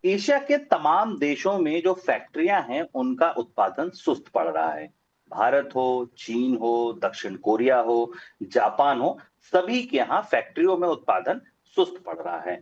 Asia के तमाम देशों में जो फैक्ट्रियां हैं, उनका उत्पादन सुस्त पड़ रहा है। भारत हो, चीन हो, दक्षिण कोरिया हो, जापान हो, सभी के यहाँ फैक्ट्रियों में उत्पादन सुस्त पड़ रहा है।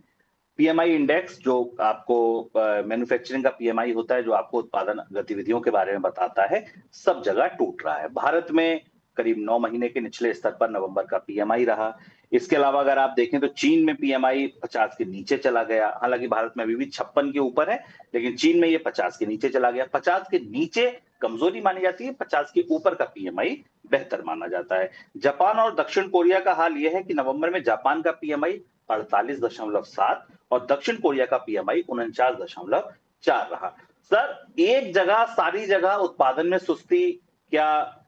पीएमआई इंडेक्स जो आपको मैन्युफैक्चरिंग का पीएमआई होता है, जो आपको उत्पादन गतिविधियों के बारे में बताता है, सब जगह टूट रहा है। भारत में करीब 9 महीने के निचले स्तर पर नवंबर का पीएमआई रहा। इसके अलावा अगर आप देखें तो चीन में पीएमआई 50 के नीचे चला गया। हालांकि भारत में अभी भी 56 के ऊपर है, लेकिन चीन में ये 50 के नीचे चला गया। 50 के नीचे कमजोरी मानी जाती है, 50 के ऊपर का पीएमआई बेहतर माना जाता है। जापान और दक्षिण कोरिया का हाल यह है कि नवंबर में जापान का पीएमआई 48.7 और दक्षिण कोरिया का पीएमआई 49.4 रहा। सर, एक जगह सारी जगह उत्पादन में सुस्ती, क्या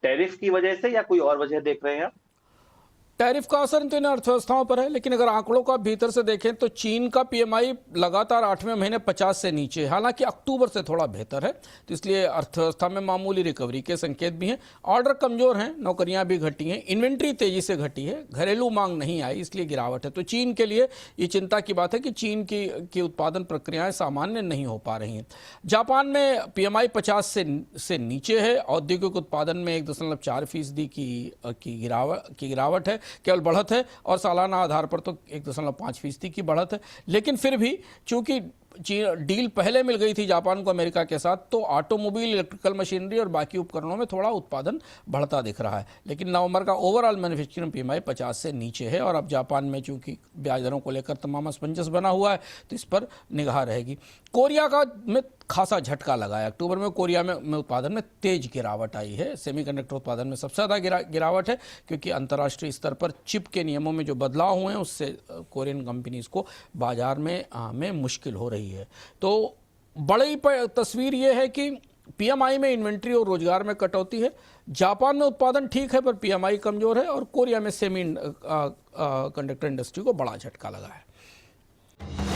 टैरिफ की वजह से या कोई और वजह देख रहे हैं आप? टैरिफ का असर तो इन अर्थव्यवस्थाओं पर है, लेकिन अगर आंकड़ों का भीतर से देखें तो चीन का पीएमआई लगातार 8वें महीने 50 से नीचे है। हालांकि अक्टूबर से थोड़ा बेहतर है, तो इसलिए अर्थव्यवस्था में मामूली रिकवरी के संकेत भी हैं। ऑर्डर कमजोर हैं, नौकरियां भी घटी हैं, इन्वेंट्री तेजी से घटी है, घरेलू मांग नहीं आई, इसलिए गिरावट है। तो चीन के लिए ये चिंता की बात है कि चीन की उत्पादन प्रक्रियाएं सामान्य नहीं हो पा रही हैं। जापान में पीएमआई 50 से नीचे है। औद्योगिक उत्पादन में 1.4% की गिरावट है, केवल बढ़त है, और सालाना आधार पर तो 1.5% की बढ़त है। लेकिन फिर भी चूंकि डील पहले मिल गई थी जापान को अमेरिका के साथ, तो ऑटोमोबाइल, इलेक्ट्रिकल मशीनरी और बाकी उपकरणों में थोड़ा उत्पादन बढ़ता दिख रहा है। लेकिन नवंबर का ओवरऑल मैन्युफैक्चरिंग पीएमआई 50 से नीचे है। और अब जापान में चूंकि ब्याज दरों को लेकर तमाम असमंजस बना हुआ है, तो इस पर निगाह रहेगी। कोरिया का में खासा झटका लगा है। अक्टूबर में कोरिया में उत्पादन में तेज गिरावट आई है। सेमीकंडक्टर उत्पादन में सबसे ज़्यादा गिरावट है, क्योंकि अंतर्राष्ट्रीय स्तर पर चिप के नियमों में जो बदलाव हुए हैं, उससे कोरियन कंपनीज को बाजार में मुश्किल हो रही है। तो बड़ी तस्वीर ये है कि पीएमआई में इन्वेंट्री और रोजगार में कटौती है। जापान में उत्पादन ठीक है, पर पीएमआई कमजोर है। और कोरिया में सेमी कंडक्टर इंडस्ट्री को बड़ा झटका लगा है।